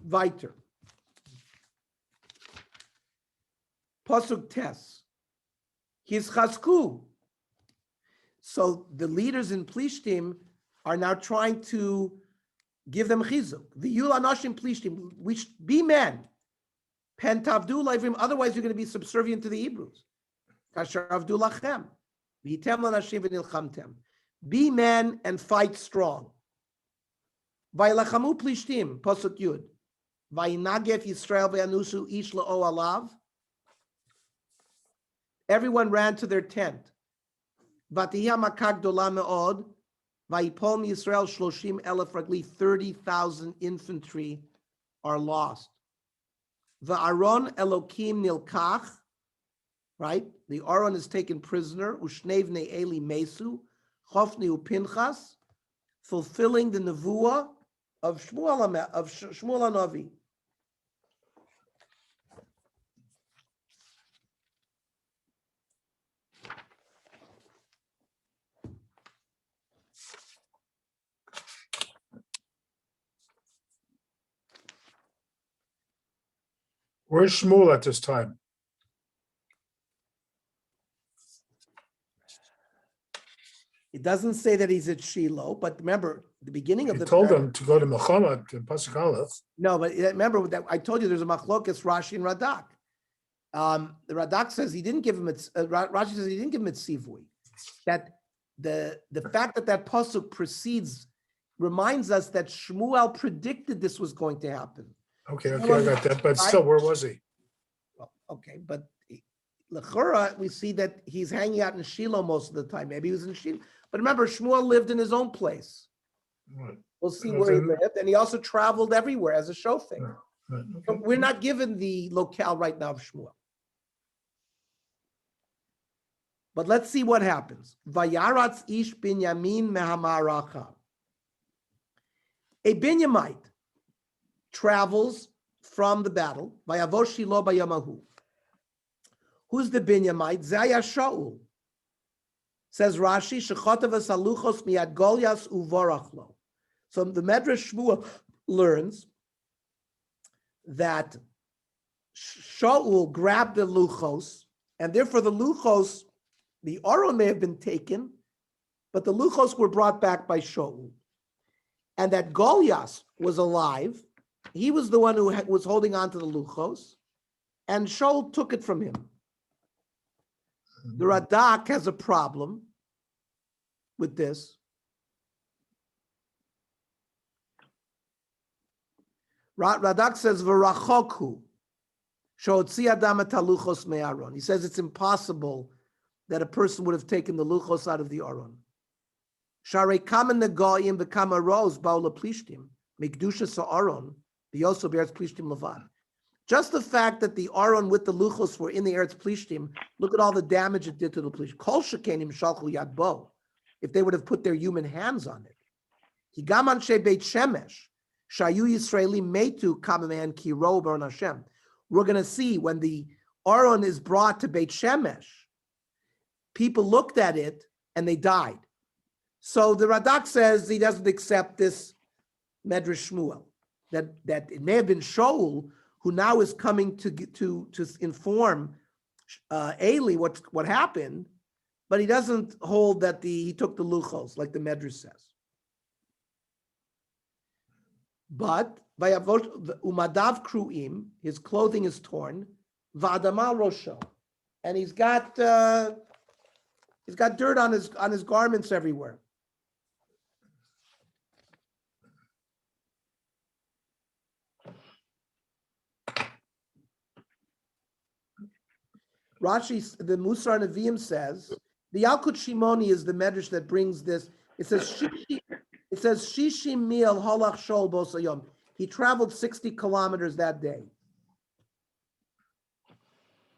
Weiter. Pasuk Tes. His chazku. So the leaders in Plishtim are now trying to give them chizuk. V'yul anashim Plishtim. We should be men. Pen tavdu leivim. Otherwise, you're going to be subservient to the Hebrews. Kasher avdu lachem. V'yitem lanashim v'nilchamtem. Be men and fight strong. V'yilachamu Plishtim. Pasuk Yud. Vayinagef Yisrael ve'anusu ish la'o alav. Everyone ran to their tent. Vatiyah makah gdola me'od. Vayipol Yisrael 30,000 ragli. 30,000 infantry are lost. Va'aron Elokim nilkach. Right? The Aron is taken prisoner. Ushnev ne'eli mesu. Chofni upinchas. Fulfilling the nevuah of Shmuel Hanavi. Where's Shmuel at this time? It doesn't say that he's at Shiloh, but remember the beginning of He the told them to go to Muhammad in Pasuk Aleph. No, but remember that I told you there's a machlokes Rashi and Radak. The Radak says he didn't give him Rashi says he didn't give him tzivui. That the fact that pasuk precedes reminds us that Shmuel predicted this was going to happen. Okay, I got that, but still, where was he? Well, okay, but Lechura, we see that he's hanging out in Shiloh most of the time. Maybe he was in Shiloh. But remember, Shmuel lived in his own place. Right, We'll see where he then- lived. And he also traveled everywhere as a shofar. right, So okay. we're not given the locale right now of Shmuel. But let's see what happens. Vayaratz ish binyamin mehamaracha. A Binyamite travels from the battle. Vayavo Shilo bayamahu. Who's the Binyamite? Zaya Shaul. Says Rashi, Shechotav asaluchos miad Goliath uvorachlo. So the Medrash Shmuel learns that Shaul grabbed the luchos, and therefore the luchos, the Aron may have been taken, but the luchos were brought back by Shaul. And that Goliath was alive. He was the one who was holding on to the luchos, and Shaul took it from him. The Radak has a problem with this. Radak says, "V'rachoku shotzi adam et haluchos me'aron." He says it's impossible that a person would have taken the luchos out of the aron. Sharei kama negoyim v'kama roz ba'u leplishtim mikdusha sa'aron v'yoso be'eretz plishtim levad. Just the fact that the aron with the luchos were in the eretz plishtim, look at all the damage it did to the plishtim. Kol shekenim shalchu yad bo, if they would have put their human hands on it. Higam anshe beit shemesh shayu Yisraeli metu kamaman ki ro bar Hashem. We're going to see when the aron is brought to Beit Shemesh, people looked at it and they died. So the Radak says he doesn't accept this Medrash Shmuel, that it may have been Shaul who now is coming to inform Eli what happened, but he doesn't hold that he took the luchos like the Medrash says. But umadav kruim, his clothing is torn, va'adamal rosho, and he's got dirt on his garments everywhere. Rashi, the Musar Nevi'im says, the Yalkut Shimoni is the medrash that brings this. It says Shishi mil halach shol bosayom. He traveled 60 kilometers that day.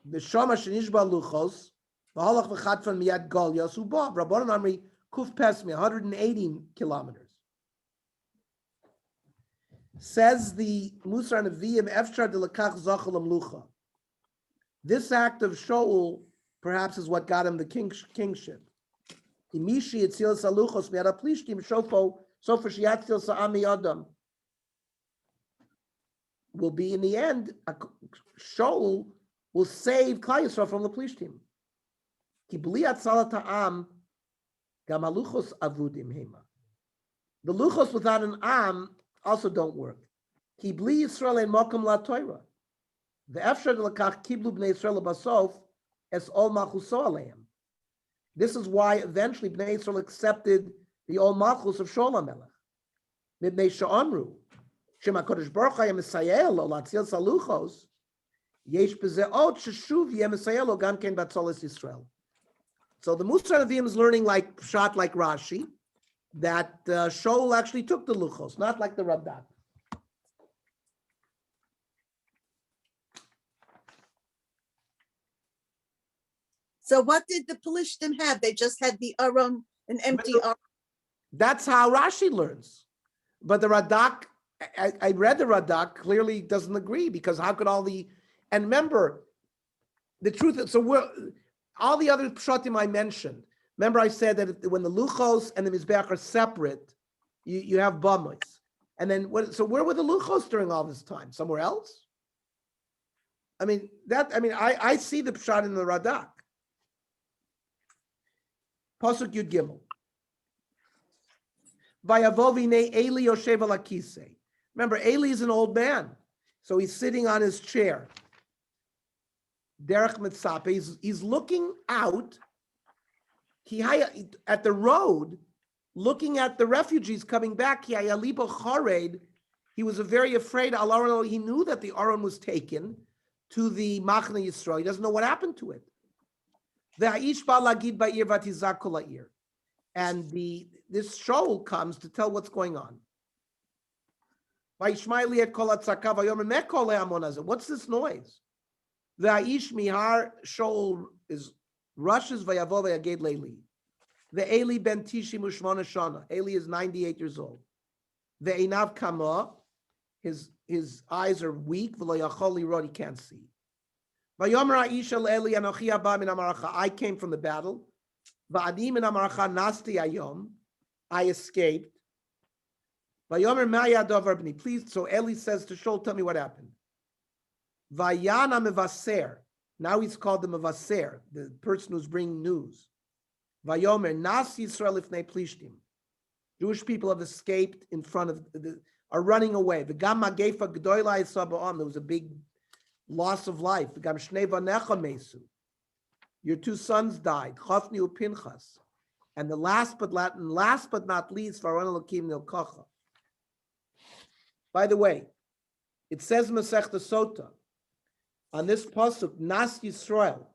The Shama shenishba luchos, v'halach v'chatfan miyad Goliath uba. Rabbanan Amri kuf pesmi 180 kilometers. Says the Musar Nevi'im efshar de lekach zachalam lucha. This act of Shaul perhaps is what got him the kingship. Imishi etzil saluchos mi'ara plishtim shofo sofer shiatzil sa'ami adam. Will be in the end, Shaul will save Klal Yisrael from the plishtim. Ki bli atzalat ha'am gam haluchos avudim hema. The luchos without an am also don't work. Ki bli Yisrael ein mokum la Torah. The efshar delakach kiblu bnei Yisrael basof es ol malchuso aleim. This is why eventually bnei Yisrael accepted the ol malchus of Shaul HaMelech. Mibnei she'amru shema kodesh baruch hayem mesayel lo latzil saluchos yesh b'zeh ot sheshuv yem mesayel lo gam ken batzolis Yisrael. So the Musar Nevi'im is learning like Rashi that Shaul actually took the luchos, not like the Radak. So what did the Pelishtim have? They just had the Aron, an empty Aron. That's how Rashi learns. But the Radak, I read the Radak, clearly doesn't agree, because how could and remember, the truth is, all the other pshatim I mentioned, remember I said that when the luchos and the mizbeach are separate, you have bamos. And then, where were the luchos during all this time? Somewhere else? I see the pshat in the Radak. Pasuk Yud Gimel. Vayavovine Eli Yoshev al hakisei. Remember, Eli is an old man, so he's sitting on his chair. Derech Mitzapeh. He's looking out. At the road, looking at the refugees coming back. He hayalibo chared he was very afraid. Al Aron, he knew that the Aron was taken to the Machne Yisrael. He doesn't know what happened to it. And this Shaul comes to tell what's going on. What's this noise? The Aish Mihar Shaul is rushes vayavo vayaged Leili. The Eli ben Tishim u'shmona shana. Eli is 98 years old. The Einav Kama, his eyes are weak. V'lo yachol lirot, he can't see. Vayomer Aisha Eli Anochi Abba min Amaracha. I came from the battle. Va'adi min Amaracha nasti ayom. I escaped. Vayomer Ma'ya Dover b'ni. Please. So Eli says to Shaul, tell me what happened. Vayana mevaser. Now he's called the mevaser, the person who's bringing news. Vayomer nas Yisrael ifnei plishtim. Jewish people have escaped in front of are running away. V'gam magefa gdoila yisaba'am. There was a big loss of life. V'gam shnei vanecha mesu. Your two sons died. Chofni u'pinchas. And the last but not least, Varon Elokim nilkacha. By the way, it says Masechta Sota on this pasuk Nas Yisrael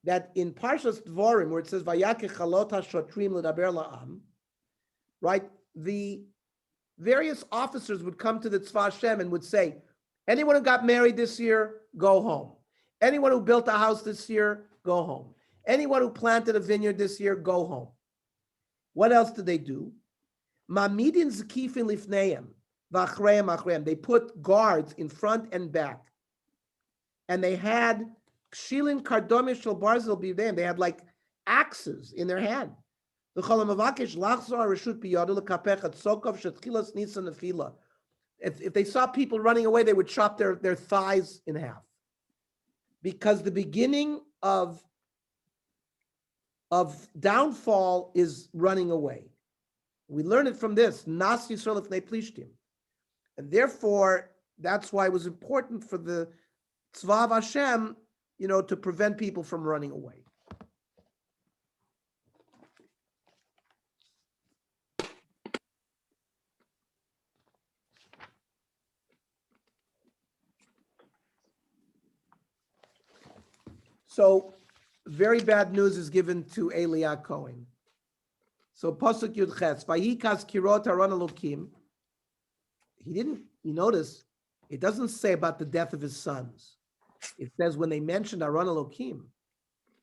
that in Parshas Dvorim where it says Vayakech Chalot HaShotrim L'daber La'am, right? The various officers would come to the Tzva Hashem and would say, anyone who got married this year, go home. Anyone who built a house this year, go home. Anyone who planted a vineyard this year, go home. What else did they do? Mamidin Zakifin Lifneim, Vachreim Achreim. They put guards in front and back. And they had Kshilin Kardomish Shel Barzel B'Yadayim. They had like axes in their hand. If they saw people running away, they would chop their thighs in half. Because the beginning of downfall is running away. We learn it from this, Nas Yisrael Ifnei Plishtim. And therefore, that's why it was important for the Tzvav Hashem, to prevent people from running away. So, very bad news is given to Eliah Cohen. So Pasuk Yud Ches, Vayikas Kirot Haron Elokim. You notice, it doesn't say about the death of his sons. It says when they mentioned Haron Elokim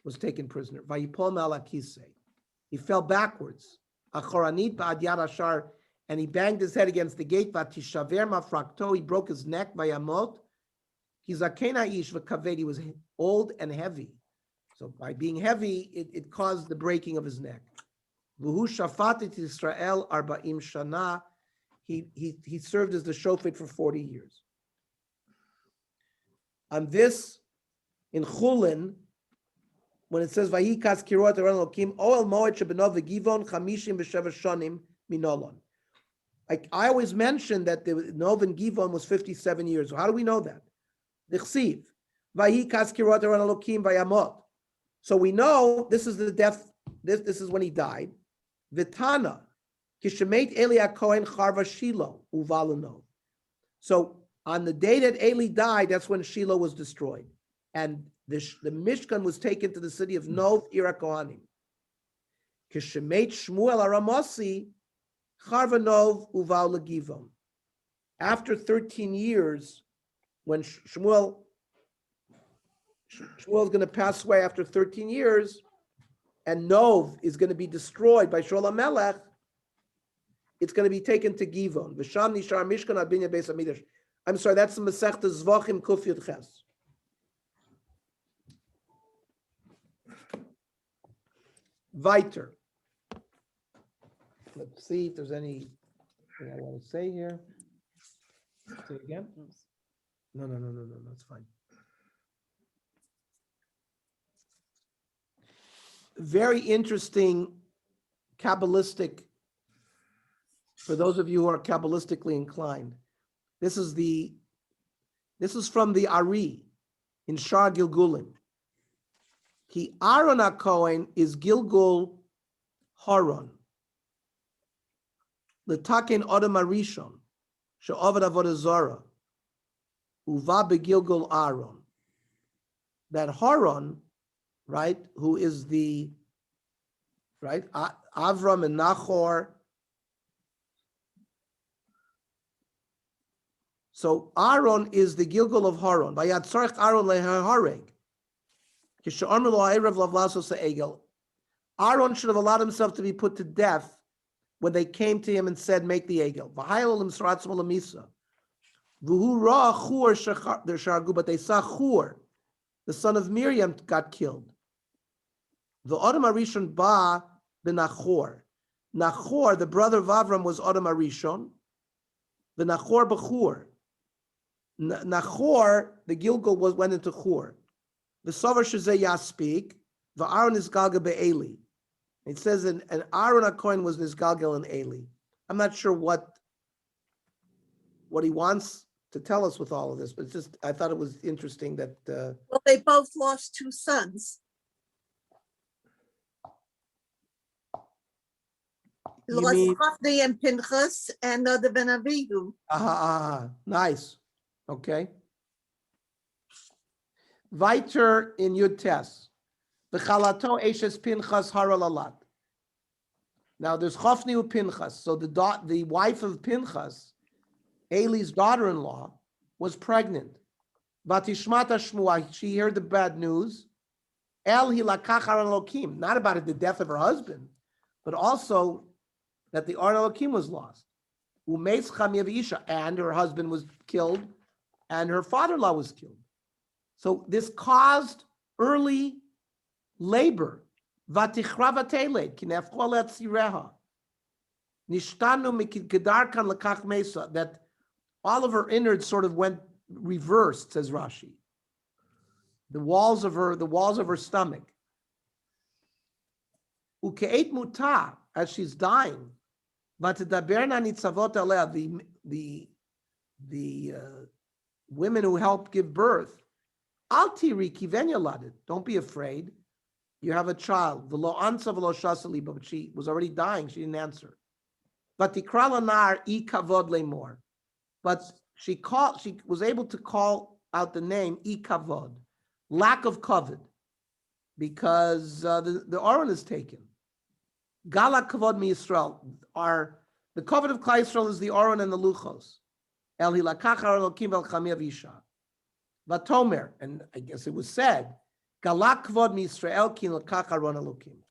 was taken prisoner, Vayipol Me'al HaKisei. He fell backwards, Achoranit Ba'ad Yad Hashar, and he banged his head against the gate, Vatishaver Mafrakto, he broke his neck, Vayamot. Kizaken Aish V'Kaved, he was old and heavy. So by being heavy, it caused the breaking of his neck. V'hu shafatit Yisrael arba'im shana. He served as the shofet for 40 years. On this, in Chulin, when it says Vayikas Kirot Haron Elokim Oel Moed Shebenov V'Givon Chamishim V'Sheva Shonim Minolon. I always mention that the Nov and Givon was 57 years. So how do we know that? D'chsiv Vayikas Kirot Haron Elokim Vayamot. So we know this is the death. This is when he died. Vitana, Kishemet Eli Cohen Charva Shiloh Uvaluno. So on the day that Eli died, that's when Shiloh was destroyed, and the Mishkan was taken to the city of Nov Ira Kohanim. Kishemet Shmuel Aramosi Charva Nov Uval Legivon. After 13 years, when Shmuel is going to pass away after 13 years, and Nov is going to be destroyed by Shaul HaMelech, it's going to be taken to Givon. V'sham nishar Mishkan ad binya beis hamidrash. I'm sorry, that's the Masechta Zvachim Kuf Yud Ches. Weiter. Let's see if there's anything I want to say here. Say it again? No, that's fine. Very interesting Kabbalistic, for those of you who are Kabbalistically inclined. This is from the Ari in Shar Gilgulim. Ki Aaron HaKohen is Gilgul Haron. L'taken Odom Arishon. she'ovad avodah zara, uva begilgul Aaron. That Haran, right, who is the, right, Avram and Nachor. So Aaron is the Gilgal of Haran. Vayad tzarech Aaron lehareg. Kishe'amar lo ha'erev lavlasos ha'egel. Aaron should have allowed himself to be put to death when they came to him and said, make the egel. But they saw Chur, the son of Miriam, got killed. The Adam Arishon ba b'Nachor. Nachor, the brother of Avram, was Adam Arishon. The Nachor b'Chur. Nachor, the Gilgal, went into Chur. The Sovar Shezeh Yaspik. The Aaron is Galga be'Eli. It says an Aaron HaKohen was Nizgalgel and Eli. I'm not sure what he wants to tell us with all of this, but it's just, I thought it was interesting that. Well, they both lost 2 sons. You Lost mean- Hophni and Pinchas and the Ben Avihu. Nice. Okay. Weiter in Yud Tes. V'chalato eshes Pinchas haralalat. Now there's Hophni u Pinchas. So the wife of Pinchas, Eli's daughter-in-law, was pregnant. Vatishmata Shmuah, she heard the bad news. El hilakach aron Elokim, not about the death of her husband, but also that the Aron Elokim was lost. Umeis chamiv isha, and her husband was killed, and her father-in-law was killed. So this caused early labor. Vatichra vateled kinefcho letzireha. Nishtanu mikidarkan lekach mesa, that all of her innards sort of went reversed, says Rashi. The walls of her stomach. Uke'et muta, as she's dying. Vatidaberna nitzavot alea, the women who helped give birth. Al tiri kiven yaladet, don't be afraid. You have a child. V'lo ansa v'lo shasali, but she was already dying. She didn't answer. Vatikra lanar I kavod lemor. But she was able to call out the name I kavod, lack of kavod, because the Aron is taken. Gala kavod mi Yisrael. The kavod of Klal Yisrael is the Aron and the Luchos. El hilakach Aron Elokim vel chamiv isha. Vatomer, and I guess it was said, Gala kavod mi Yisrael ki hilakach Aron Elokim.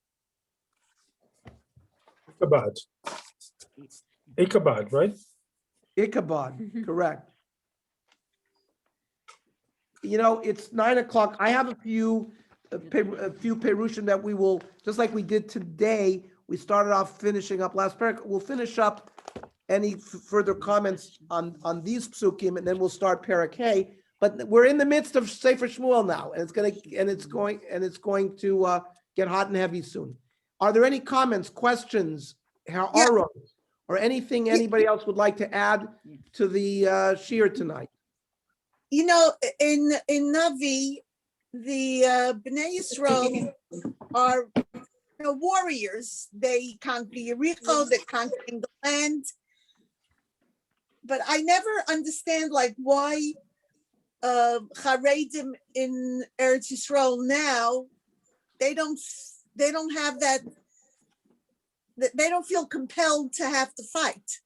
Ichabod. Ichabod, right? Ichabod, correct. You know, it's 9:00. I have a few perushim that we will, just like we did today. We started off finishing up last paragraph. We'll finish up any further comments on these psukim, and then we'll start Parak Hey. But we're in the midst of Sefer Shmuel now, and it's going to get hot and heavy soon. Are there any comments, questions, or anything anybody else would like to add to the shiur tonight? You know, in Navi, the Bnei Yisrael are warriors. They conquer Yericho, they're conquering the land. But I never understand why Charedim in Eretz Yisrael now, they don't have that, they don't feel compelled to have to fight.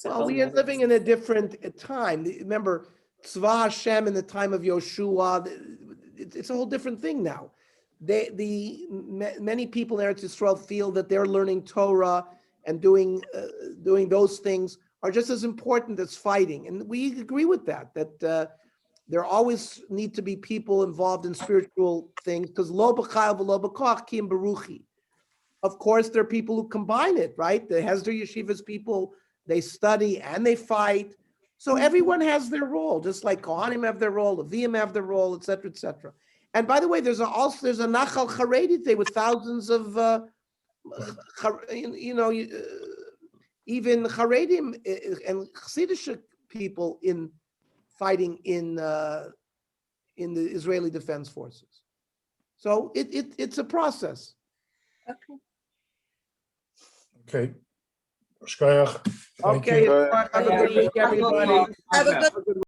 Well, we are living in a different time. Remember, Tzva Hashem in the time of Yoshua, it's a whole different thing now. Many people in Eretz Yisrael feel that they're learning Torah and doing those things are just as important as fighting. And we agree with that there always need to be people involved in spiritual things, because lo b'chayil v'lo b'koach ki im beruchi. Of course, there are people who combine it, right? The Hesder Yeshivas people, they study and they fight. So everyone has their role, just like Kohanim have their role, Leviim have their role, et cetera, et cetera. And by the way, there's a Nachal Haredi day with thousands of, even Haredim and Chassidish people in fighting in the Israeli Defense Forces. So it's a process. Okay. Okay. Shkoyach. Thank Okay, you. have a good week, everybody. Have a good